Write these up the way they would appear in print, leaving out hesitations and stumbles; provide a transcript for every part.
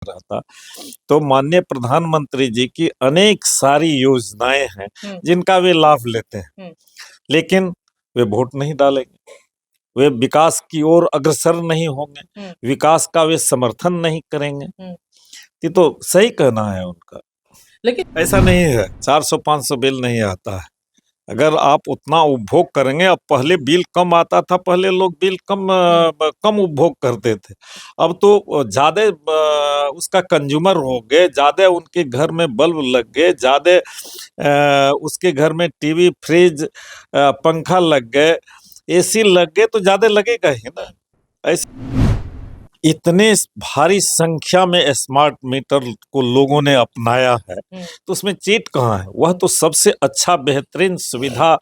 रहा था, तो माननीय प्रधानमंत्री जी की अनेक सारी योजनाएं हैं जिनका वे लाभ लेते हैं, लेकिन वे वोट नहीं डालेंगे, वे विकास की ओर अग्रसर नहीं होंगे, विकास का वे समर्थन नहीं करेंगे। ये तो सही कहना है उनका, लेकिन ऐसा नहीं है 400-500 बिल नहीं आता है। अगर आप उतना उपभोग करेंगे, अब पहले बिल कम आता था, पहले लोग बिल कम उपभोग करते थे, अब तो ज्यादा उसका कंज्यूमर हो गए, ज्यादा उनके घर में बल्ब लग गए, ज्यादा उसके घर में टीवी, फ्रिज, पंखा लग गए, एसी लग गए, तो ज्यादा लगेगा ही ना। ऐसे इतने भारी संख्या में स्मार्ट मीटर को लोगों ने अपनाया है, तो उसमें चीट कहाँ है? वह तो सबसे अच्छा बेहतरीन सुविधा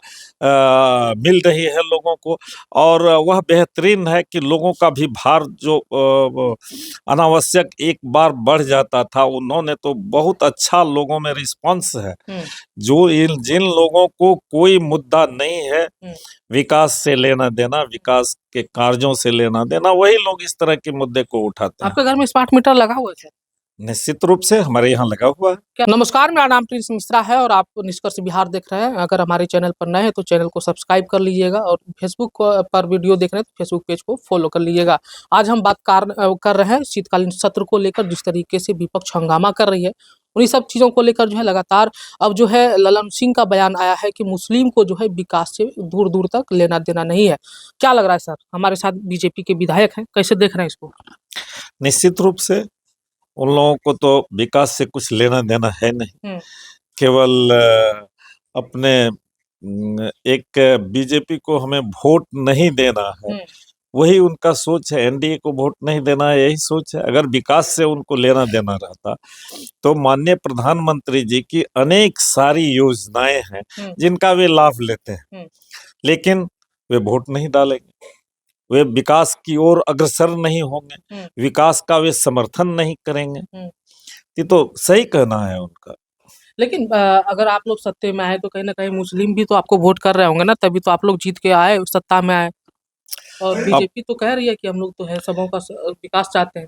मिल रही है लोगों को, और वह बेहतरीन है कि लोगों का भी भार जो अनावश्यक एक बार बढ़ जाता था, उन्होंने तो बहुत अच्छा लोगों में रिस्पांस है। जो जिन लोगों को कोई मुद्दा नहीं है विकास से लेना देना, विकास के कार्यों से लेना देना, वही लोग इस तरह के मुद्दे को उठाते हैं। आपके घर में स्मार्ट मीटर लगा हुआ है? निश्चित रूप से हमारे यहाँ लगा हुआ है। नमस्कार, मेरा नाम प्रिंस मिश्रा है और आप निष्कर्ष बिहार देख रहे हैं। अगर हमारे चैनल पर नए हैं तो चैनल को सब्सक्राइब कर लीजिएगा, और फेसबुक पर वीडियो देख रहे हैं तो फेसबुक पेज को फॉलो कर लीजिएगा। आज हम बात कर रहे हैं शीतकालीन सत्र को लेकर, जिस तरीके से विपक्ष हंगामा कर रही है, उन्हीं सब चीज़ों को लेकर जो है लगातार अब जो है ललन सिंह का बयान आया है कि मुस्लिम को जो है विकास से दूर दूर तक लेना देना नहीं है। क्या लग रहा है सर? हमारे साथ बीजेपी के विधायक हैं, कैसे देख रहे हैं इसको? निश्चित रूप से उन लोगों को तो विकास से कुछ लेना देना है नहीं, केवल अपने एक बीजेपी को हमें वोट नहीं देना है, वही उनका सोच है। एनडीए को वोट नहीं देना है, यही सोच है। अगर विकास से उनको लेना देना रहता तो माननीय प्रधानमंत्री जी की अनेक सारी योजनाएं हैं जिनका वे लाभ लेते हैं, लेकिन वे वोट नहीं डालेंगे, वे विकास की ओर अग्रसर नहीं होंगे, विकास का वे समर्थन नहीं करेंगे। ये तो सही कहना है उनका। लेकिन अगर आप लोग सत्ते में आए तो कहीं ना कहीं मुस्लिम भी तो आपको वोट कर रहे होंगे ना, तभी तो आप लोग जीत के आए, सत्ता में आए। और बीजेपी तो कह रही है कि हम लोग तो है सबों का विकास चाहते हैं।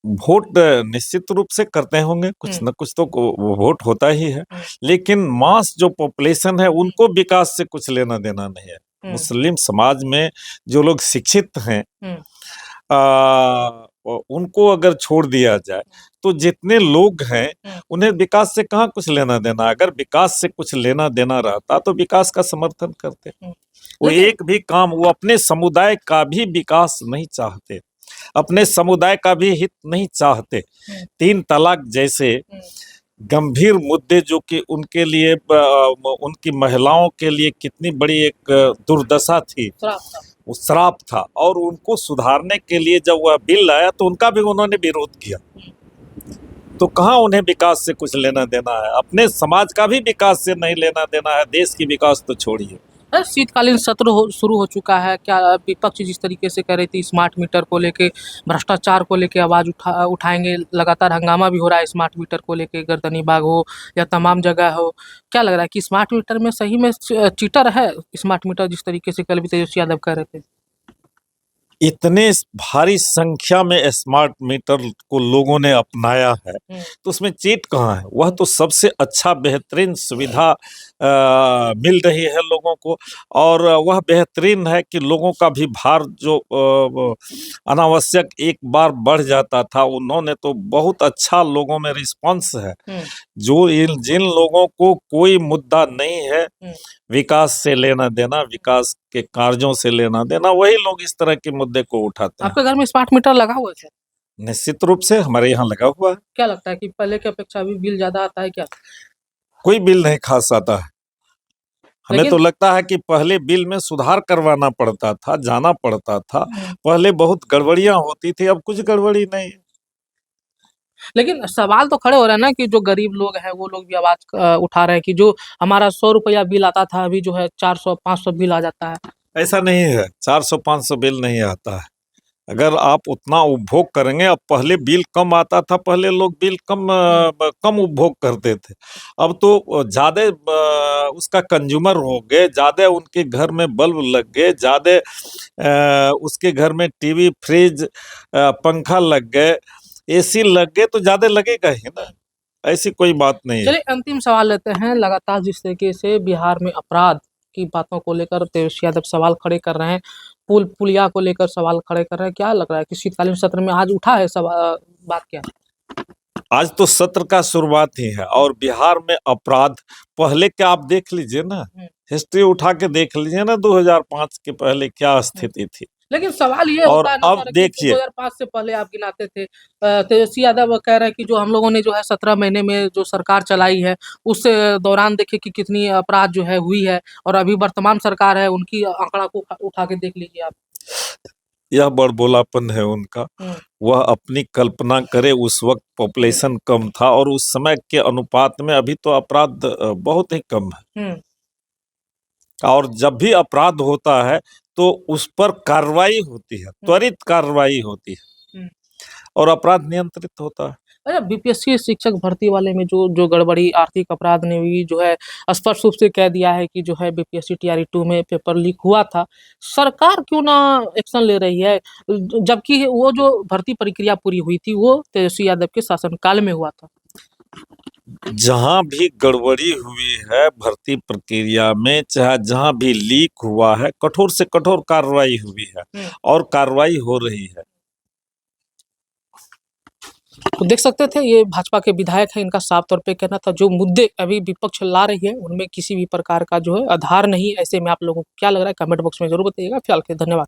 वोट निश्चित रूप से करते होंगे, कुछ न कुछ तो वोट होता ही है, लेकिन मास जो पॉपुलेशन है उनको विकास से कुछ लेना देना नहीं है। मुस्लिम समाज में जो लोग शिक्षित हैं, उनको अगर छोड़ दिया जाए तो जितने लोग हैं उन्हें विकास से कहाँ कुछ लेना देना। अगर विकास से कुछ लेना देना रहता तो विकास का समर्थन करते। वो एक भी काम, वो अपने समुदाय का भी विकास नहीं चाहते, अपने समुदाय का भी हित नहीं चाहते। 3 तलाक जैसे गंभीर मुद्दे जो कि उनके लिए, उनकी महिलाओं के लिए कितनी बड़ी एक दुर्दशा थी, वो श्राप था, और उनको सुधारने के लिए जब वह बिल आया तो उनका भी उन्होंने विरोध किया। तो कहाँ उन्हें विकास से कुछ लेना देना है? अपने समाज का भी विकास से नहीं लेना देना है, देश की विकास तो छोड़िए। शीतकालीन सत्र शुरू हो चुका है। क्या विपक्ष जिस तरीके से कह रही थी स्मार्ट मीटर को लेके, भ्रष्टाचार को लेके आवाज उठाएंगे, लगातार हंगामा भी हो रहा है स्मार्ट मीटर को लेके, गर्दनी बाग हो या तमाम जगह हो, क्या लग रहा है कि स्मार्ट मीटर में सही में चीटर है स्मार्ट मीटर, जिस तरीके से कल भी तेजस्वी यादव कह रहे थे? इतने भारी संख्या में स्मार्ट मीटर को लोगों ने अपनाया है, तो उसमें चीट कहाँ है? वह तो सबसे अच्छा बेहतरीन सुविधा मिल रही है लोगों को, और वह बेहतरीन है कि लोगों का भी भार जो अनावश्यक एक बार बढ़ जाता था, उन्होंने तो बहुत अच्छा लोगों में रिस्पांस है। जो जिन लोगों को कोई मुद्दा नहीं है विकास से लेना देना, विकास के कार्यों से लेना देना, वही लोग इस तरह के मुद्दे को उठाते हैं। आपके घर में स्मार्ट मीटर लगा हुआ है? निश्चित रूप से हमारे यहाँ लगा हुआ है। क्या लगता है कि पहले की अपेक्षा अभी बिल ज्यादा आता है क्या? कोई बिल नहीं खास आता है। हमें तो लगता है कि पहले बिल में सुधार करवाना पड़ता था, जाना पड़ता था। पहले बहुत गड़बड़ियां होती थी, अब कुछ गड़बड़ी नहीं। लेकिन सवाल तो खड़े हो रहे हैं ना कि जो गरीब लोग हैं वो लोग भी आवाज उठा रहे हैं कि जो हमारा 100 रुपया बिल आता था, अभी जो है 400-500 बिल आ जाता है। ऐसा नहीं है, 400-500 बिल नहीं आता है। अगर आप उतना उपभोग करेंगे, अब पहले बिल कम आता था, पहले लोग बिल कम उपभोग करते थे, अब तो ज्यादा उसका कंज्यूमर हो गए, ज्यादा उनके घर में बल्ब लग गए, ज्यादा उसके घर में टीवी, फ्रिज, पंखा लग गए, एसी लग गए तो ज्यादा लगेगा ही ना, ऐसी कोई बात नहीं है। चलिए अंतिम सवाल लेते हैं। लगातार जिस तरीके से बिहार में अपराध की बातों को लेकर तेजस्वी यादव सवाल खड़े कर रहे हैं, पुलिया को लेकर सवाल खड़े कर रहे हैं, क्या लग रहा है कि शीतकालीन सत्र में आज उठा है बात क्या? आज तो सत्र का शुरुआत ही है और बिहार में अपराध पहले के आप देख लीजिए ना, हिस्ट्री उठा के देख लीजिए ना, 2005 के पहले क्या स्थिति थी। लेकिन सवाल ये और होता है ना अब सर कि देखिए 2005 से पहले आप गिनाते थे, तेजस्वी यादव कह रहे हैं कि जो हम लोगों ने जो है 17 महीने में जो सरकार चलाई है उस दौरान देखिए कि कितनी अपराध जो है हुई है, और अभी वर्तमान सरकार है उनकी आंकड़ा को उठा के देख लीजिए आप। यह बड़बोलापन है उनका। वह अपनी कल्पना करे, उस वक्त पॉपुलेशन कम था और उस समय के अनुपात में अभी तो अपराध बहुत ही कम है। और जब भी अपराध होता है तो उस पर कार्रवाई होती है, त्वरित कार्रवाई होती है और अपराध नियंत्रित होता है। अच्छा, बीपीएससी शिक्षक भर्ती वाले में जो गड़बड़ी आर्थिक अपराध ने भी जो है स्पष्ट रूप से कह दिया है कि जो है बीपीएससी टीआरई 2 में पेपर लीक हुआ था, सरकार क्यों ना एक्शन ले रही है, जबकि वो जो भर्ती प्रक्रिया पूरी हुई थी वो तेजस्वी यादव के शासनकाल में हुआ था। जहां भी गड़बड़ी हुई है भर्ती प्रक्रिया में, चाहे जहां भी लीक हुआ है, कठोर से कठोर कार्रवाई हुई है और कार्रवाई हो रही है। तो देख सकते थे ये भाजपा के विधायक हैं, इनका साफ तौर पे कहना था जो मुद्दे अभी विपक्ष ला रही है उनमें किसी भी प्रकार का जो है आधार नहीं। ऐसे में आप लोगों को क्या लग रहा है कमेंट बॉक्स में जरूर बताइएगा। फिलहाल के धन्यवाद।